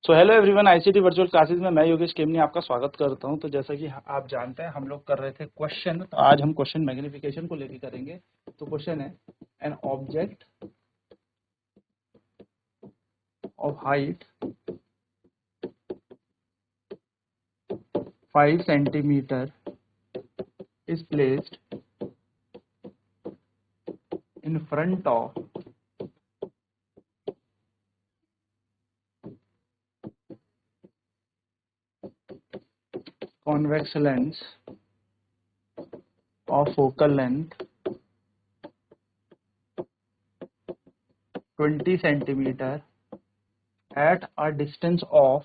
So hello everyone, ICT virtual classes में मैं योगेश केमनी आपका स्वागत करता हूं। तो जैसा कि आप जानते हैं हम लोग कर रहे थे क्वेश्चन, तो आज हम क्वेश्चन मैग्निफिकेशन को लेकर करेंगे। तो क्वेश्चन है an object of height 5 centimetre is placed in front of convex lens of focal length 20 centimeter at a distance of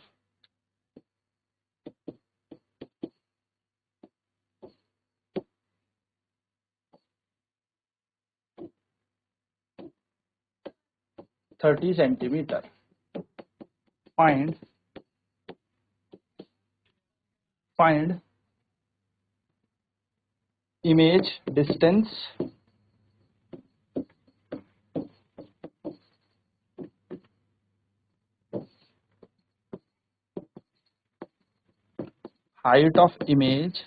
30 centimeter. Find image distance height of image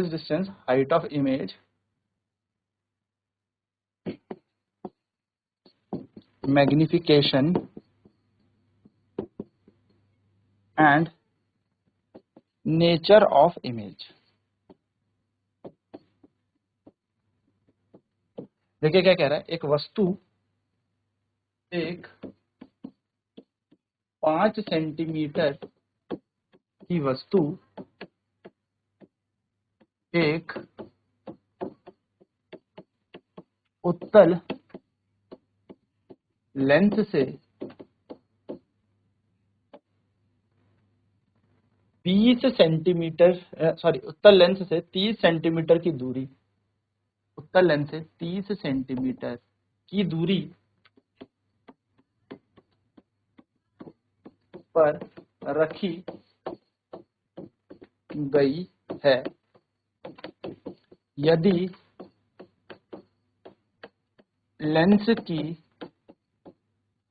distance, height of image, magnification and nature of image. देखिए क्या कह रहा है, एक वस्तु एक 5 centimetre की वस्तु एक उत्तल लेंस से 20 सेंटीमीटर उत्तल लेंस से 30 सेंटीमीटर की दूरी, उत्तल लेंस से 30 सेंटीमीटर की दूरी पर रखी गई है। यदि लेंस की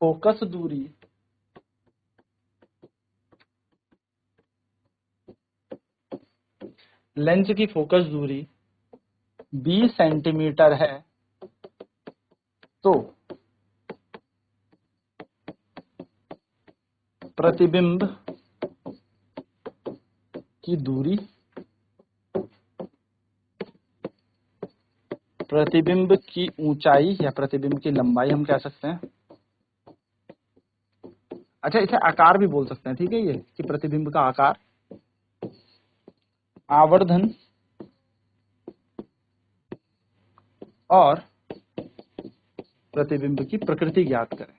फोकस दूरी लेंस की फोकस दूरी 20 सेंटीमीटर है तो प्रतिबिंब की दूरी, प्रतिबिंब की ऊंचाई या प्रतिबिंब की लंबाई हम कह सकते हैं। अच्छा, इसे आकार भी बोल सकते हैं, ठीक है, ये कि प्रतिबिंब का आकार, आवर्धन और प्रतिबिंब की प्रकृति ज्ञात करें।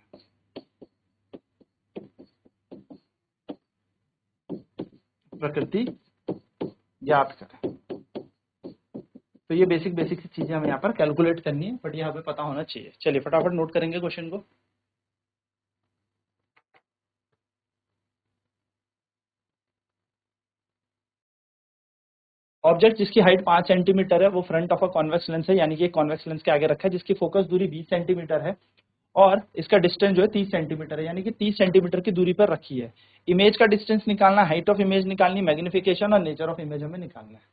प्रकृति ज्ञात करें। तो ये बेसिक सी चीजें हमें यहाँ पर कैलकुलेट करनी है, बट यहाँ पे पता होना चाहिए। चलिए फटाफट नोट करेंगे क्वेश्चन को। ऑब्जेक्ट जिसकी हाइट 5 सेंटीमीटर है वो front of a convex lens है, यानी कि एक कॉन्वेक्स लेंस के आगे रखा है, जिसकी फोकस दूरी 20 सेंटीमीटर है और इसका डिस्टेंस जो है 30 सेंटीमीटर है, यानी कि 30 सेंटीमीटर की दूरी पर रखी है। इमेज का डिस्टेंस निकालना, हाइट ऑफ इमेज निकालनी, मैग्निफिकेशन और नेचर ऑफ इमेज हमें निकालना है।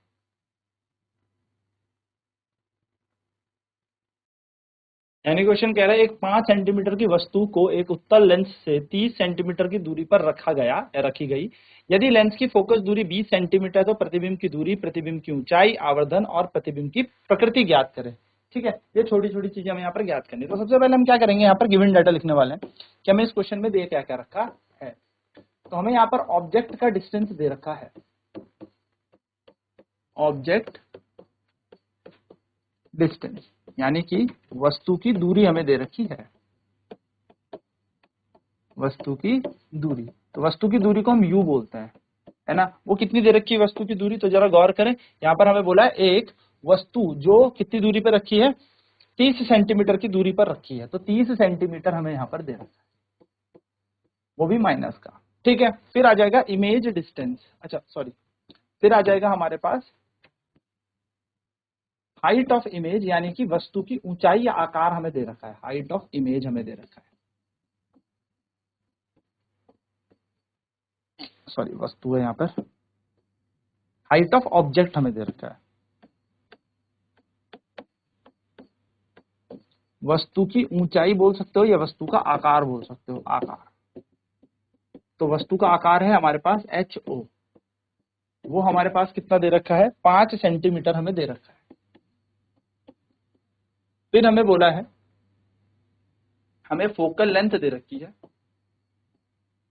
यानी क्वेश्चन कह रहा है एक 5 सेंटीमीटर की वस्तु को एक उत्तल लेंस से 30 सेंटीमीटर की दूरी पर रखा गया या रखी गई। यदि लेंस की फोकस दूरी 20 सेंटीमीटर तो प्रतिबिंब की दूरी, प्रतिबिंब की ऊंचाई, आवर्धन और प्रतिबिंब की प्रकृति ज्ञात करें। ठीक है, ये छोटी छोटी चीजें हमें यहाँ पर ज्ञात करनी है। तो सबसे पहले हम क्या करेंगे, यहाँ पर गिवन डाटा लिखने वाले हैं कि हमें इस क्वेश्चन में दे क्या क्या रखा है। तो हमें यहाँ पर ऑब्जेक्ट का डिस्टेंस दे रखा है, ऑब्जेक्ट डिस्टेंस यानी कि वस्तु की दूरी हमें दे रखी है, वस्तु की दूरी। तो वस्तु की दूरी को हम u बोलते हैं, है ना। वो कितनी दे रखी है वस्तु की दूरी, तो जरा गौर करें। यहाँ पर हमें बोला है एक वस्तु जो कितनी दूरी पर रखी है, 30 सेंटीमीटर की दूरी पर रखी है। तो 30 सेंटीमीटर हमें यहाँ पर दे रखा है, वो भी माइनस का। ठीक है, फिर आ जाएगा इमेज डिस्टेंस। अच्छा सॉरी, फिर आ जाएगा हमारे पास हाइट ऑफ इमेज यानी कि वस्तु की ऊंचाई या आकार हमें दे रखा है, हाइट ऑफ इमेज हमें दे रखा है, सॉरी वस्तु है यहाँ पर, हाइट ऑफ ऑब्जेक्ट हमें दे रखा है, वस्तु की ऊंचाई बोल सकते हो या वस्तु का आकार बोल सकते हो, आकार। तो वस्तु का आकार है हमारे पास HO, वो हमारे पास कितना दे रखा है, 5 सेंटीमीटर हमें दे रखा है। फिर हमें बोला है, हमें फोकल लेंथ दे रखी है,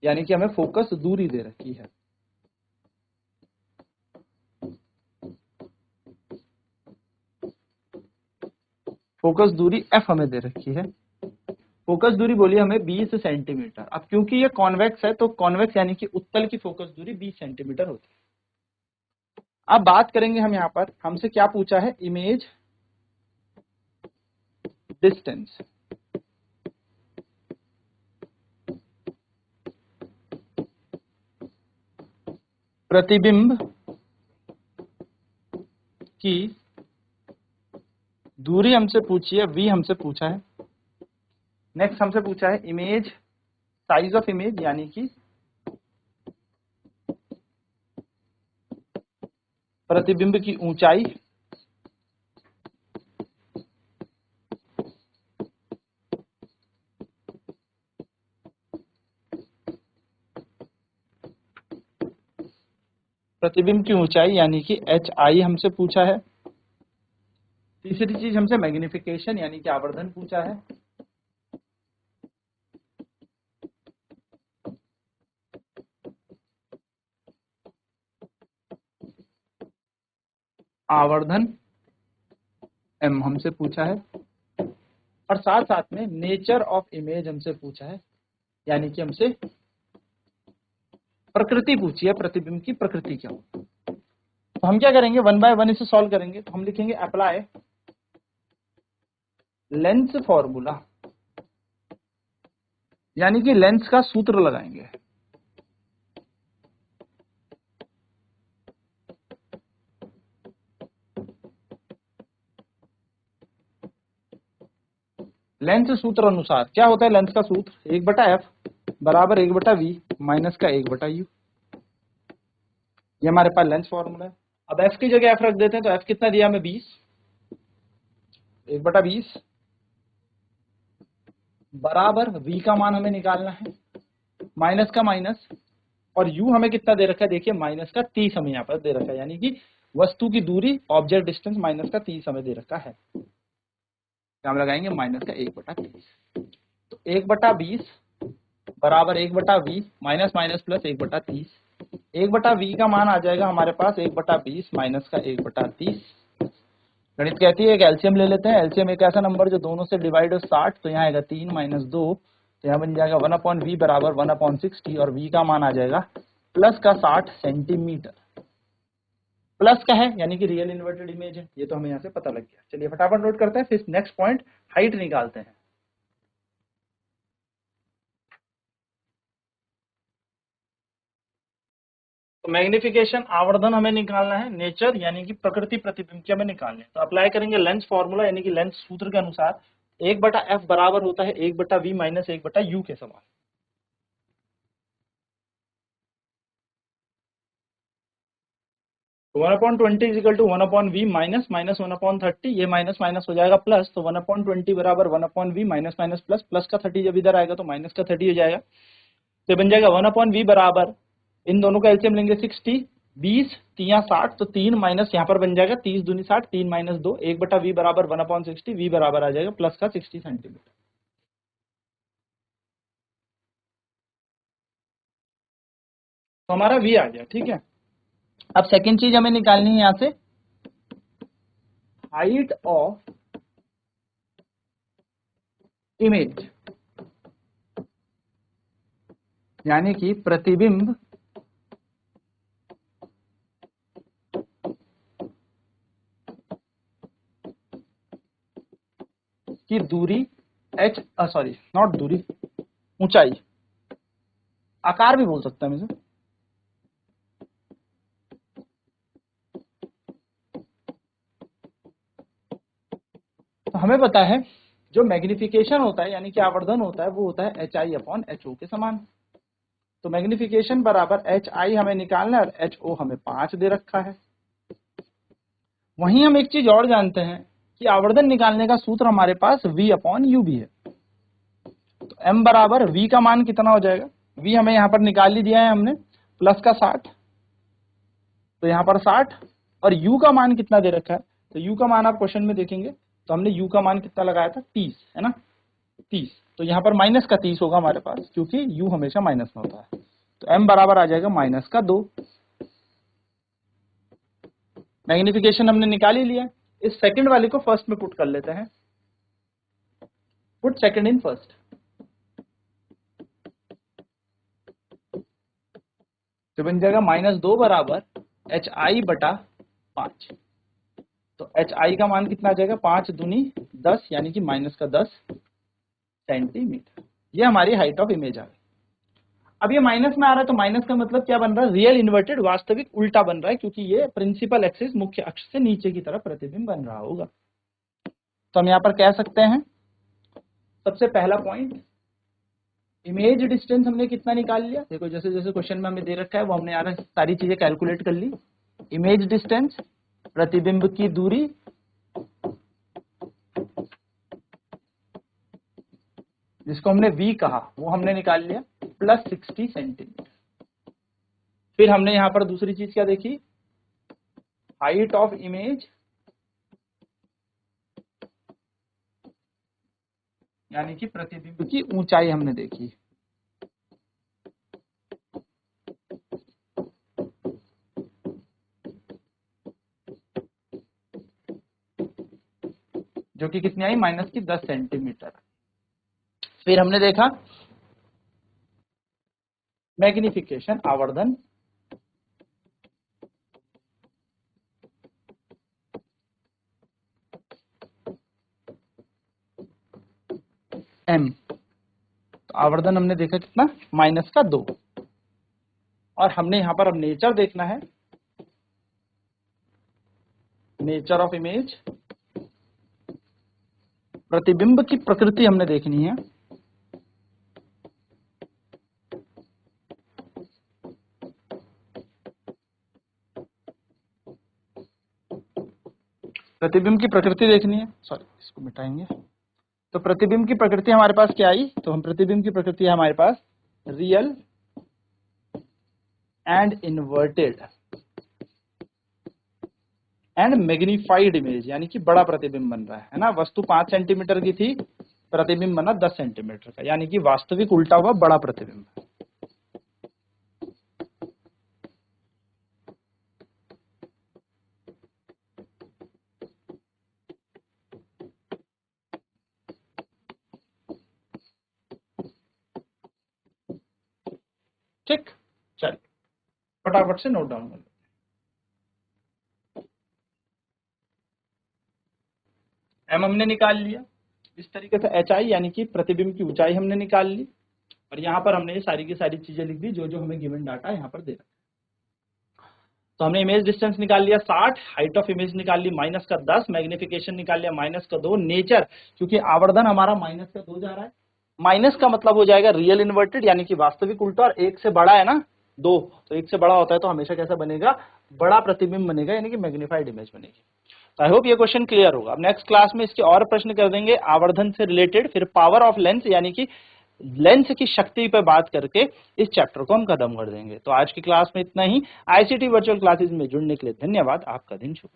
यानी कि हमें फोकस दूरी दे रखी है। फोकस दूरी F हमें दे रखी है, फोकस दूरी बोली हमें 20 सेंटीमीटर। अब क्योंकि ये कॉन्वेक्स है तो कॉन्वेक्स यानी कि उत्तल की फोकस दूरी 20 सेंटीमीटर होती है। अब बात करेंगे हम यहाँ पर, हमसे क्या पूछा है, इमेज डिस्टेंस। प्रतिबिंब की दूरी हमसे पूछी है, V हमसे पूछा है। नेक्स्ट हमसे पूछा है इमेज साइज ऑफ इमेज, यानी कि प्रतिबिंब की ऊंचाई, प्रतिबिंब की ऊंचाई यानी कि HI हमसे पूछा है। तीसरी चीज हमसे मैग्निफिकेशन यानी कि आवर्धन पूछा है। आवर्धन M हमसे पूछा है, और साथ साथ में नेचर ऑफ इमेज हमसे पूछा है, यानी कि हमसे प्रकृति पूछी है, प्रतिबिंब की प्रकृति क्या हो। तो हम क्या करेंगे, 1 बाय 1 इसे सॉल्व करेंगे। तो हम लिखेंगे अप्लाई लेंस फॉर्मूला, यानी कि लेंस का सूत्र लगाएंगे। लेंस सूत्र अनुसार क्या होता है, लेंस का सूत्र 1/f बराबर 1/v माइनस का 1/u। ये हमारे पास लेंस फॉर्मूला है। अब f की जगह f रख देते हैं, तो f कितना दिया हमें 20, 1/20 बराबर v का मान हमें निकालना है, माइनस का माइनस, और u हमें कितना दे रखा है, देखिए माइनस का 30 हमें यहाँ पर दे रखा है, यानी कि वस्तु की दूरी ऑब्जेक्ट डिस्टेंस माइनस का 30 हमें दे रखा है। हम लगाएंगे माइनस का 1/30, तो 1/20 बराबर 1/v minus minus plus 1/30। 1/v का मान आ जाएगा हमारे पास 1/20 माइनस का 1/30। गणित कहती है एक एलसीएम ले लेते हैं। एलसीएम एक ऐसा नंबर जो दोनों से डिवाइड हो 60, तो यहाँ आएगा 3 माइनस 2, तो यहाँ बन जाएगा 1/v बराबर 1/60, और v का मान आ जाएगा प्लस का 60 सेंटीमीटर। प्लस का है यानी कि रियल इन्वर्टेड इमेज है, ये तो हमें यहाँ से पता लग गया। चलिए फटाफट नोट करते हैं, फिर नेक्स्ट पॉइंट हाइट निकालते हैं। तो मैग्निफिकेशन आवर्धन हमें निकालना है, नेचर यानी कि प्रकृति प्रतिबिंब की हमें निकालने हैं। तो अप्लाई करेंगे लेंस फॉर्मूला यानी कि लेंस सूत्र के अनुसार 1/f बराबर होता है 1/v माइनस 1/u के समान। तो 1/20 is equal to 1/v minus minus 1/30, ये माइनस माइनस हो जाएगा प्लस, तो 1/20 बराबर 1/v minus minus plus, plus का 30 जब इधर आएगा तो माइनस का 30 हो जाएगा। तो बन जाएगा 1/v बराबर, इन दोनों का एलसीएम लेंगे 60, 20 3 60, तो 3 माइनस यहाँ पर बन जाएगा 30 दूनी 60, 3 माइनस 2, 1/v बराबर 1/60, v बराबर आ जाएगा प्लस का 60 सेंटीमीटर। तो हमारा v आ गया, ठीक है। अब सेकंड चीज हमें निकालनी है यहाँ से, हाइट ऑफ इमेज, यानी कि प्रतिबिंब की दूरी सॉरी नॉट दूरी, ऊंचाई, आकार भी बोल सकते हैं हम इसे। तो हमें पता है जो मैग्निफिकेशन होता है यानी कि आवर्धन होता है वो होता है HI/HO के समान। तो मैग्निफिकेशन बराबर HI हमें निकालना है और HO हमें 5 दे रखा है। वहीं हम एक चीज और जानते हैं कि आवर्धन निकालने का सूत्र हमारे पास V/U भी है। तो M बराबर V का मान कितना हो जाएगा, V हमें यहाँ पर निकाल ही दिया है हमने, प्लस का 60, तो यहाँ पर 60 और U का मान कितना दे रखा है, तो U का मान आप क्वेश्चन में देखेंगे तो हमने U का मान कितना लगाया था 30, है ना 30, तो यहाँ पर माइनस का 30 होगा हमारे पास क्योंकि U हमेशा माइनस में होता है। तो M बराबर आ जाएगा -2। मैग्निफिकेशन हमने निकाल ही लिया, इस सेकंड वाले को फर्स्ट में पुट कर लेते हैं, पुट सेकंड इन फर्स्ट। तो बन जाएगा -2 बराबर HI/5। तो HI का मान कितना आ जाएगा, 5 दूनी 10 यानी कि -10 सेंटीमीटर। ये हमारी हाइट ऑफ इमेज आ गई। अब ये माइनस में आ रहा है तो माइनस का मतलब क्या बन रहा है, रियल इन्वर्टेड, वास्तविक उल्टा बन रहा है क्योंकि ये प्रिंसिपल एक्सिस मुख्य अक्ष से नीचे की तरफ प्रतिबिंब बन रहा होगा। तो हम यहाँ पर कह सकते हैं सबसे पहला पॉइंट, इमेज डिस्टेंस हमने कितना निकाल लिया, देखो जैसे जैसे क्वेश्चन में हमें दे रखा है वो हमने यहाँ सारी चीजें कैलकुलेट कर ली। इमेज डिस्टेंस प्रतिबिंब की दूरी जिसको हमने V कहा वो हमने निकाल लिया प्लस 60 सेंटीमीटर। फिर हमने यहां पर दूसरी चीज क्या देखी, हाइट ऑफ इमेज यानी कि प्रतिबिंब की ऊंचाई हमने देखी। जो कि कितनी आई, -10 सेंटीमीटर। फिर हमने देखा मैग्निफिकेशन आवर्धन M, तो आवर्धन हमने देखा कितना, -2। और हमने यहां पर अब नेचर देखना है, नेचर ऑफ इमेज, प्रतिबिंब की प्रकृति हमने देखनी है। प्रतिबिंब की प्रकृति देखनी है, सॉरी इसको मिटाएंगे। तो प्रतिबिंब की प्रकृति हमारे पास क्या आई, तो हम प्रतिबिंब की प्रकृति है हमारे पास real and inverted and magnified image, यानी कि बड़ा प्रतिबिंब बन रहा है ना। वस्तु 5 सेंटीमीटर की थी, प्रतिबिंब बना 10 सेंटीमीटर का, यानी कि वास्तविक उल्टा हुआ बड़ा प्रतिबिंब। ठीक, चलिए फटाफट से नोट डाउन कर लेते हैं। M हमने निकाल लिया, इस तरीके से HI यानी कि प्रतिबिंब की ऊंचाई हमने निकाल ली, और यहाँ पर हमने ये सारी की सारी चीजें लिख दी जो जो हमें गिवन डाटा यहाँ पर दे रखा है। तो हमने इमेज डिस्टेंस निकाल लिया 60, हाइट ऑफ इमेज निकाल ली -10, मैग्निफिकेशन निकाल लिया -2, नेचर क्योंकि आवर्धन हमारा -2 जा रहा है, माइनस का मतलब हो जाएगा रियल इन्वर्टेड यानी कि वास्तविक उल्टा, और 1 से बड़ा है ना 2, तो 1 से बड़ा होता है तो हमेशा कैसा बनेगा, बड़ा प्रतिबिंब बनेगा यानी कि मैग्नीफाइड इमेज बनेगी। तो आई होप ये क्वेश्चन क्लियर होगा। अब नेक्स्ट क्लास में इसके और प्रश्न कर देंगे आवर्धन से रिलेटेड, फिर पावर ऑफ लेंस यानी कि लेंस की शक्ति पर बात करके इस चैप्टर को हम खत्म कर देंगे। तो आज की क्लास में इतना ही। आईसीटी वर्चुअल क्लासेस में जुड़ने के लिए धन्यवाद। आपका दिन शुभ।